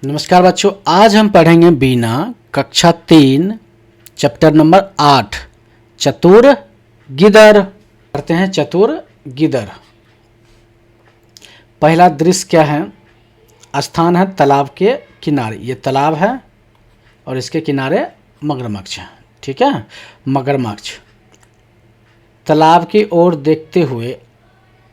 नमस्कार बच्चों, आज हम पढ़ेंगे बीना कक्षा 3 चैप्टर नंबर 8 चतुर गिदर। करते हैं चतुर गिदर। पहला दृश्य क्या है? स्थान है तालाब के किनारे। ये तालाब है और इसके किनारे मगरमच्छ है। ठीक है, मगरमच्छ तालाब की ओर देखते हुए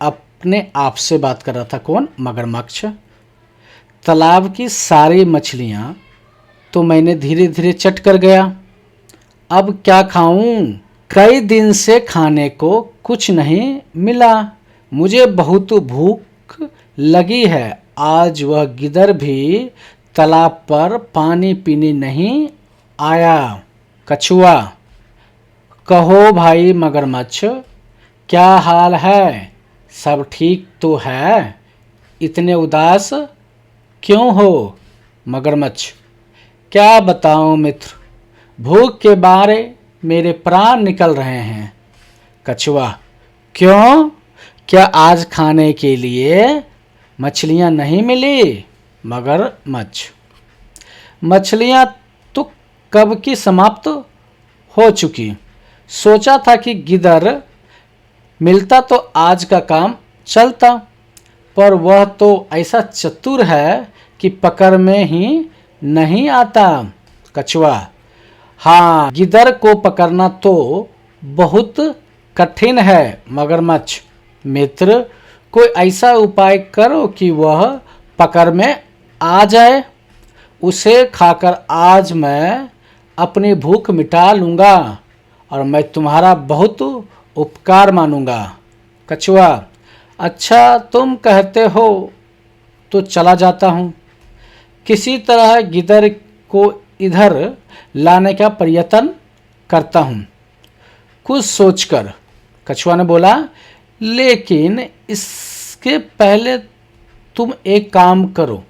अपने आप से बात कर रहा था। कौन? मगरमच्छ। तालाब की सारी मछलियां तो मैंने धीरे धीरे चट कर गया, अब क्या खाऊं? कई दिन से खाने को कुछ नहीं मिला, मुझे बहुत भूख लगी है। आज वह गिदर भी तालाब पर पानी पीने नहीं आया। कछुआ: कहो भाई मगरमच्छ, क्या हाल है? सब ठीक तो है? इतने उदास क्यों हो? मगरमच्छ: क्या बताऊं मित्र, भूख के मारे मेरे प्राण निकल रहे हैं। कछुआ: क्यों? क्या आज खाने के लिए मछलियां नहीं मिली? मगरमच्छ: मछलियां तो कब की समाप्त हो चुकी। सोचा था कि गिदर मिलता तो आज का काम चलता, पर वह तो ऐसा चतुर है कि पकड़ में ही नहीं आता। कछुआ: हाँ, गिदर को पकड़ना तो बहुत कठिन है। मगरमच्छ: मित्र, कोई ऐसा उपाय करो कि वह पकड़ में आ जाए। उसे खाकर आज मैं अपनी भूख मिटा लूँगा और मैं तुम्हारा बहुत उपकार मानूंगा। कछुआ: अच्छा, तुम कहते हो तो चला जाता हूँ। किसी तरह गिदर को इधर लाने का प्रयत्न करता हूँ। कुछ सोचकर कछुआ ने बोला, लेकिन इसके पहले तुम एक काम करो।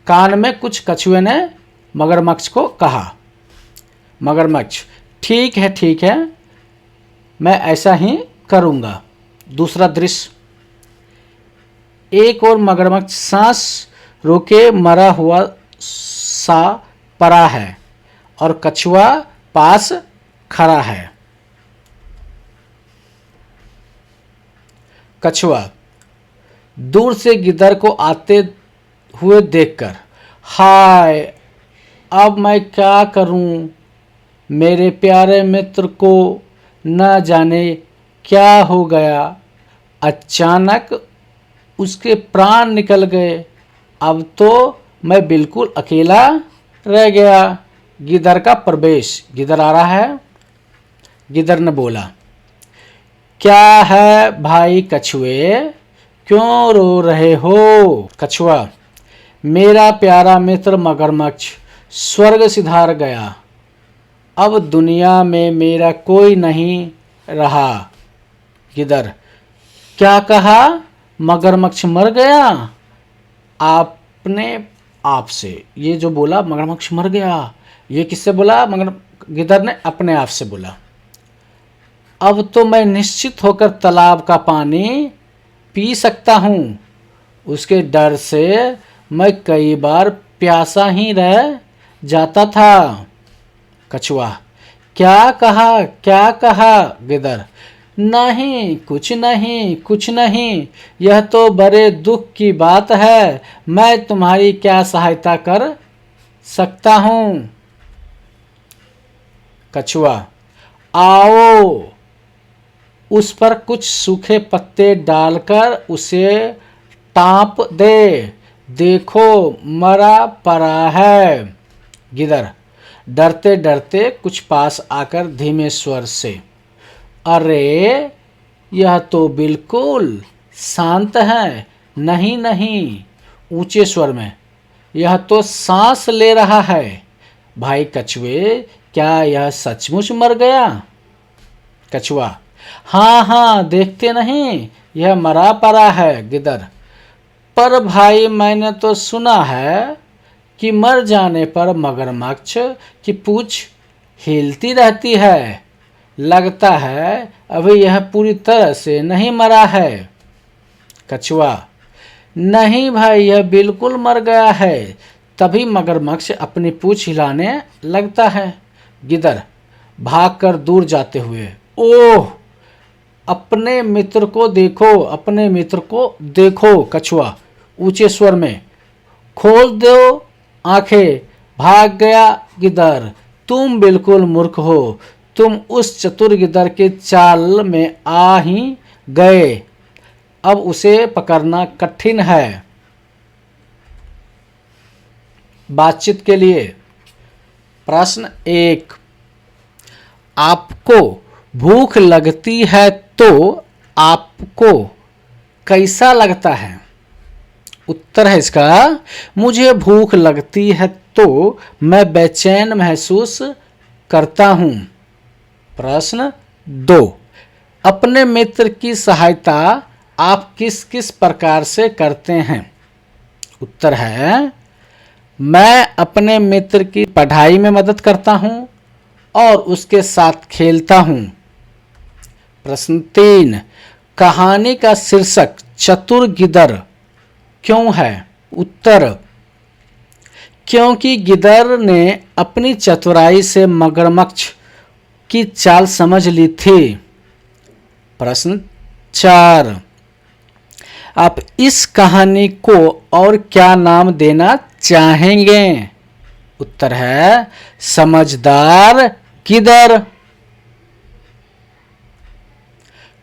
कान में कुछ कछुए ने मगरमच्छ को कहा। मगरमच्छ: ठीक है, मैं ऐसा ही करूँगा। दूसरा दृश्य: एक और मगरमच्छ सांस रोके मरा हुआ सा पड़ा है और कछुआ पास खड़ा है। कछुआ दूर से गिदर को आते हुए देखकर, हाय, अब मैं क्या करूं? मेरे प्यारे मित्र को न जाने क्या हो गया। अचानक उसके प्राण निकल गए। अब तो मैं बिल्कुल अकेला रह गया। गिदर का प्रवेश। गिदर आ रहा है। गिदर ने बोला, क्या है भाई कछुए, क्यों रो रहे हो? कछुआ: मेरा प्यारा मित्र मगरमच्छ स्वर्ग सिधार गया, अब दुनिया में मेरा कोई नहीं रहा। गिदर: क्या कहा? मगरमच्छ मर गया? आपने आप से ये जो बोला मगरमच्छ मर गया, ये किससे बोला? गिदर ने अपने आप से बोला। अब तो मैं निश्चित होकर तालाब का पानी पी सकता हूँ। उसके डर से मैं कई बार प्यासा ही रह जाता था। कछुआ: क्या कहा? गिदर: नहीं, कुछ नहीं, यह तो बड़े दुख की बात है। मैं तुम्हारी क्या सहायता कर सकता हूँ? कछुआ: आओ, उस पर कुछ सूखे पत्ते डालकर उसे टाँप दे, देखो मरा पड़ा है। गिदर डरते डरते कुछ पास आकर धीमे स्वर से, अरे, यह तो बिल्कुल शांत है। नहीं, ऊंचे स्वर में, यह तो सांस ले रहा है। भाई कछुए, क्या यह सचमुच मर गया? कछुआ: हाँ, देखते नहीं, यह मरा पड़ा है। गिदर: पर भाई, मैंने तो सुना है कि मर जाने पर मगरमच्छ की पूंछ हिलती रहती है। लगता है अभी यह पूरी तरह से नहीं मरा है। कछुआ: नहीं भाई, यह बिल्कुल मर गया है। तभी मगरमच्छ अपनी पूंछ हिलाने लगता है। गिद्ध भागकर दूर जाते हुए, ओह अपने मित्र को देखो, अपने मित्र को देखो। कछुआ ऊंचे स्वर में, खोल दो आंखें, भाग गया गिद्ध। तुम बिल्कुल मूर्ख हो, तुम उस चतुर गिद्ध के चाल में आ ही गए, अब उसे पकड़ना कठिन है। बातचीत के लिए प्रश्न 1, आपको भूख लगती है तो आपको कैसा लगता है? उत्तर है इसका, मुझे भूख लगती है तो मैं बेचैन महसूस करता हूं। प्रश्न 2, अपने मित्र की सहायता आप किस किस प्रकार से करते हैं? उत्तर है, मैं अपने मित्र की पढ़ाई में मदद करता हूं और उसके साथ खेलता हूं। प्रश्न 3, कहानी का शीर्षक चतुर गिद्ध क्यों है? उत्तर, क्योंकि गिद्ध ने अपनी चतुराई से मगरमच्छ की चाल समझ ली थी। प्रश्न 4, आप इस कहानी को और क्या नाम देना चाहेंगे? उत्तर है, समझदार गिद्ध।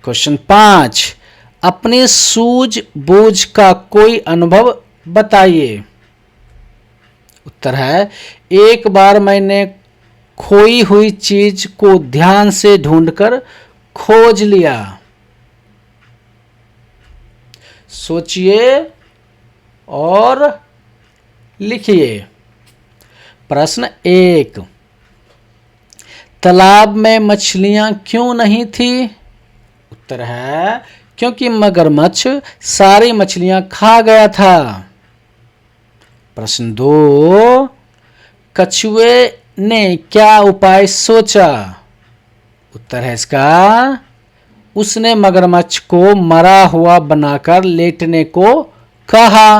क्वेश्चन 5, अपनी सूझबूझ का कोई अनुभव बताइए। उत्तर है, एक बार मैंने खोई हुई चीज को ध्यान से ढूंढकर खोज लिया। सोचिए और लिखिए। प्रश्न 1, तालाब में मछलियां क्यों नहीं थी? उत्तर है, क्योंकि मगरमच्छ सारी मछलियां खा गया था। प्रश्न 2, कछुए ने क्या उपाय सोचा? उत्तर है इसका, उसने मगरमच्छ को मरा हुआ बनाकर लेटने को कहा।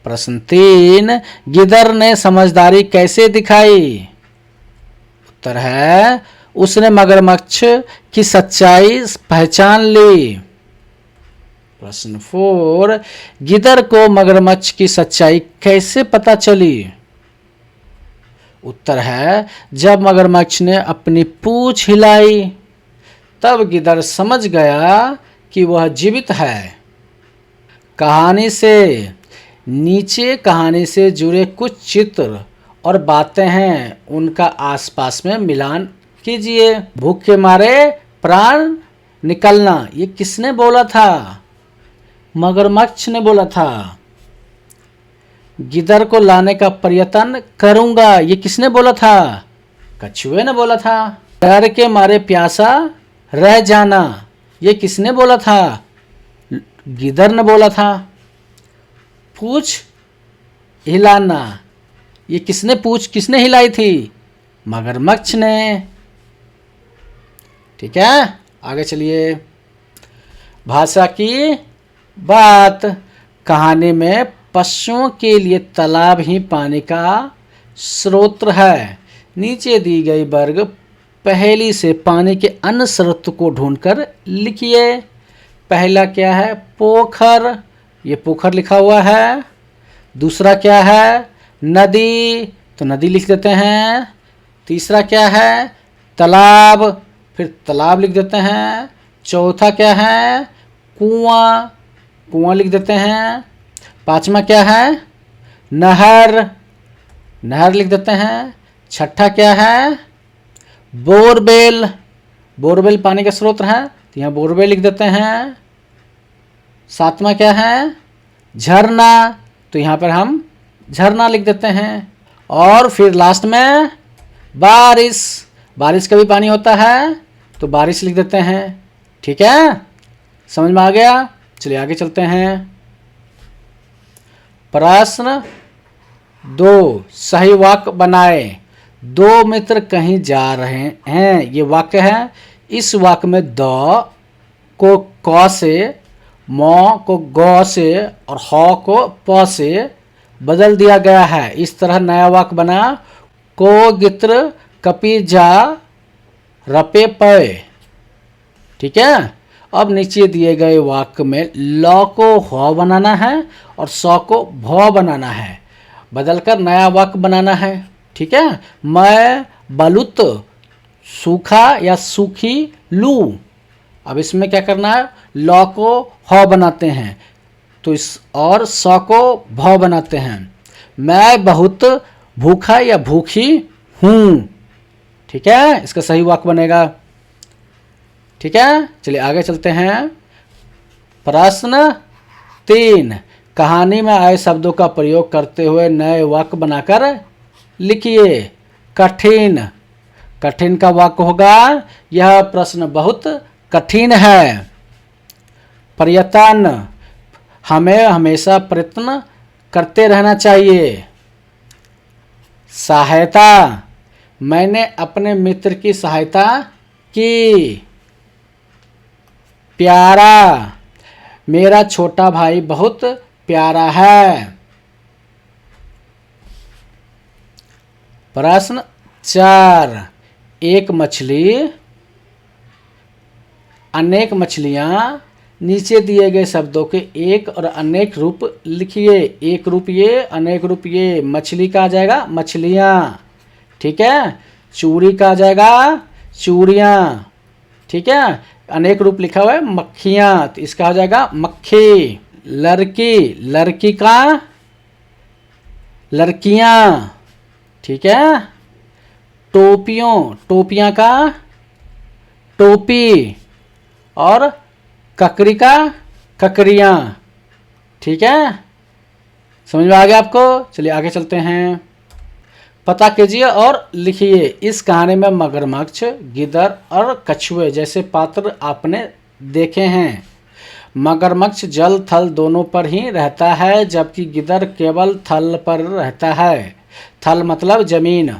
प्रश्न 3, गिद्ध ने समझदारी कैसे दिखाई? उत्तर है, उसने मगरमच्छ की सच्चाई पहचान ली। प्रश्न 4, गिद्ध को मगरमच्छ की सच्चाई कैसे पता चली? उत्तर है, जब मगरमच्छ ने अपनी पूंछ हिलाई तब गिद्ध समझ गया कि वह जीवित है। कहानी से नीचे कहानी से जुड़े कुछ चित्र और बातें हैं, उनका आसपास में मिलान कीजिए। भूख के मारे प्राण निकलना, ये किसने बोला था? मगरमच्छ ने बोला था। गिद्ध को लाने का प्रयत्न करूंगा, ये किसने बोला था? कछुए ने बोला था। डर के मारे प्यासा रह जाना, ये किसने बोला था? गिद्ध ने बोला था। पूंछ हिलाना, ये किसने हिलाई थी? मगरमच्छ ने। ठीक है, आगे चलिए। भाषा की बात, कहानी में पशुओं के लिए तालाब ही पानी का स्रोत है। नीचे दी गई वर्ग पहेली से पानी के अन्य स्रोत को ढूंढकर लिखिए। पहला क्या है? पोखर, ये पोखर लिखा हुआ है। दूसरा क्या है? नदी, तो नदी लिख देते हैं। तीसरा क्या है? तालाब, फिर तालाब लिख देते हैं। चौथा क्या है? कुआं, कुआं लिख देते हैं। पांचवा क्या है? नहर, नहर लिख देते हैं। छठा क्या है? बोरवेल, बोरवेल पानी का स्रोत है तो यहाँ बोरवेल लिख देते हैं। सातवां क्या है? झरना, तो यहाँ पर हम झरना लिख देते हैं। और फिर लास्ट में बारिश, बारिश का भी पानी होता है तो बारिश लिख देते हैं। ठीक है, समझ में आ गया? चलिए आगे चलते हैं। प्रश्न 2, सही वाक्य बनाए। दो मित्र कहीं जा रहे हैं, ये वाक्य है। इस वाक्य में द को क से, म को ग से और ह को प से बदल दिया गया है। इस तरह नया वाक्य बना, को गित्र कपि जा रपे पय। ठीक है। अब नीचे दिए गए वाक्य में ल को ह बनाना है और स को भ बनाना है, बदलकर नया वाक्य बनाना है। ठीक है। मैं बलुत सूखा या सूखी लूं। अब इसमें क्या करना है, ल को ह बनाते हैं तो इस और स को भ बनाते हैं। मैं बहुत भूखा या भूखी हूं। ठीक है, इसका सही वाक्य बनेगा। ठीक है, चलिए आगे चलते हैं। प्रश्न 3, कहानी में आए शब्दों का प्रयोग करते हुए नए वाक्य बनाकर लिखिए। कठिन, कठिन का वाक्य होगा, यह प्रश्न बहुत कठिन है। प्रयत्न, हमें हमेशा प्रयत्न करते रहना चाहिए। सहायता, मैंने अपने मित्र की सहायता की। प्यारा, मेरा छोटा भाई बहुत प्यारा है। प्रश्न 4, एक मछली, अनेक मछलियां। नीचे दिए गए शब्दों के एक और अनेक रूप लिखिए। एक रूप ये, अनेक रूप ये। मछली का आ जाएगा मछलियां। ठीक है। चूड़ी का आ जाएगा चूड़ियां। ठीक है। अनेक रूप लिखा हुआ है मक्खियां, तो इसका हो जाएगा मक्खी। लड़की, लड़की का लड़कियां। ठीक है। टोपियों, टोपियां का टोपी। और ककरी का ककरियां। ठीक है, समझ में आ गया आपको। चलिए आगे चलते हैं। पता कीजिए और लिखिए। इस कहानी में मगरमच्छ, गिद्ध और कछुए जैसे पात्र आपने देखे हैं। मगरमच्छ जल थल दोनों पर ही रहता है, जबकि गिद्ध केवल थल पर रहता है। थल मतलब जमीन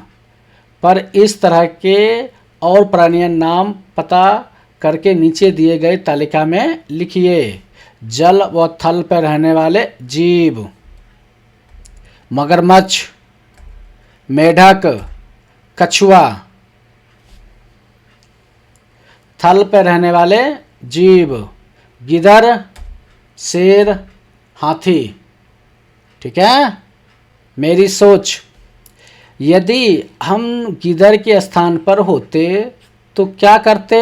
पर। इस तरह के और प्राणियों नाम पता करके नीचे दिए गए तालिका में लिखिए। जल व थल पर रहने वाले जीव। मगरमच्छ, मेढक, कछुआ। थल पर रहने वाले जीव, गिद्ध, शेर, हाथी। ठीक है। मेरी सोच, यदि हम गिद्ध के स्थान पर होते तो क्या करते?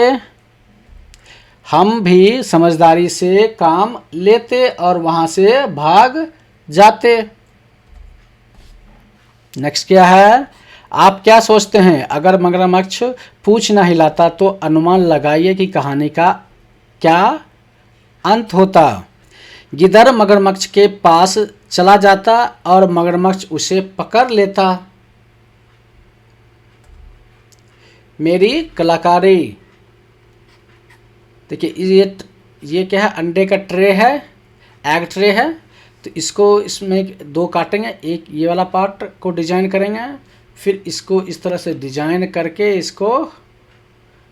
हम भी समझदारी से काम लेते और वहां से भाग जाते। नेक्स्ट क्या है? आप क्या सोचते हैं अगर मगरमच्छ पूंछ न हिलाता तो अनुमान लगाइए कि कहानी का क्या अंत होता। गिद्ध मगरमच्छ के पास चला जाता और मगरमच्छ उसे पकड़ लेता। मेरी कलाकारी, देखिए ये क्या है, अंडे का ट्रे है, एग ट्रे है। तो इसको इसमें दो काटेंगे, एक ये वाला पार्ट को डिजाइन करेंगे, फिर इसको इस तरह से डिजाइन करके इसको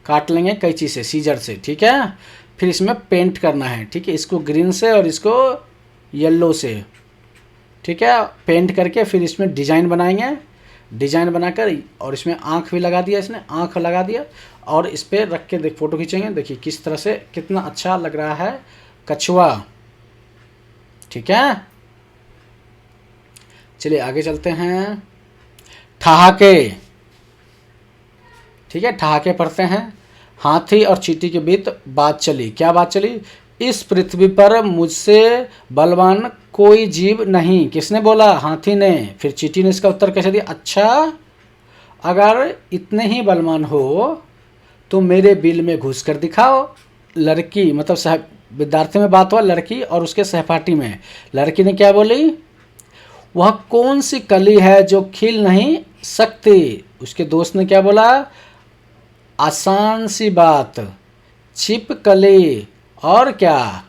काट लेंगे कैंची से, सीजर से। ठीक है। फिर इसमें पेंट करना है। ठीक है, इसको ग्रीन से और इसको येलो से। ठीक है, पेंट करके फिर इसमें डिजाइन बनाएंगे। डिजाइन बनाकर और इसमें आँख भी लगा दिया, इसने आँख लगा दिया और इस पर रख के देख फोटो खींचेंगे। देखिए किस तरह से कितना अच्छा लग रहा है कछुआ। ठीक है, चलिए आगे चलते हैं। ठहाके। ठीक है, ठहाके पढ़ते हैं। हाथी और चींटी के बीच बात चली। क्या बात चली? इस पृथ्वी पर मुझसे बलवान कोई जीव नहीं। किसने बोला? हाथी ने। फिर चींटी ने इसका उत्तर कैसे दिया? अच्छा, अगर इतने ही बलवान हो तो मेरे बिल में घुस कर दिखाओ। लड़की मतलब विद्यार्थी में बात हुआ, लड़की और उसके सहपाठी में। लड़की ने क्या बोली? वह कौन सी कली है जो खिल नहीं सकती? उसके दोस्त ने क्या बोला? आसान सी बात, छिपकली। और क्या?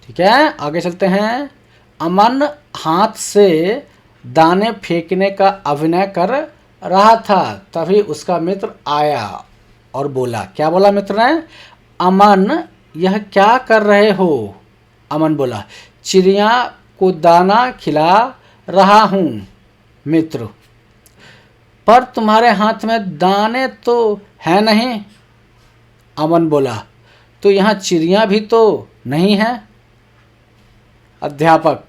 ठीक है, आगे चलते हैं। अमन हाथ से दाने फेंकने का अभिनय कर रहा था, तभी उसका मित्र आया और बोला। क्या बोला मित्र ने? अमन, यह क्या कर रहे हो? अमन बोला, चिड़िया को दाना खिला रहा हूँ मित्र, पर तुम्हारे हाथ में दाने तो है नहीं। अमन बोला, तो यहाँ चिड़िया भी तो नहीं है। अध्यापक,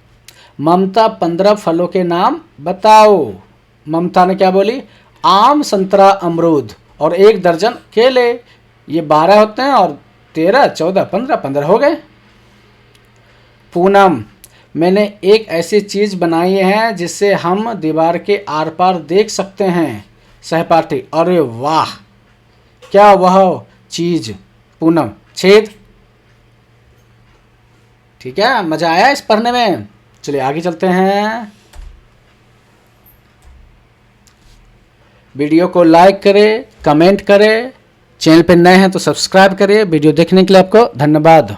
ममता 15 फलों के नाम बताओ। ममता ने क्या बोली? आम, संतरा, अमरूद और 1 दर्जन केले। ये 12 होते हैं और 13, 14, 15, 15 हो गए। पूनम, मैंने एक ऐसी चीज़ बनाई है जिससे हम दीवार के आर पार देख सकते हैं। सहपाठी, अरे वाह, क्या वह चीज़? पूनम, छेद। ठीक है, मज़ा आया इस पढ़ने में। चलिए आगे चलते हैं। वीडियो को लाइक करें, कमेंट करें, चैनल पर नए हैं तो सब्सक्राइब करिए। वीडियो देखने के लिए आपको धन्यवाद।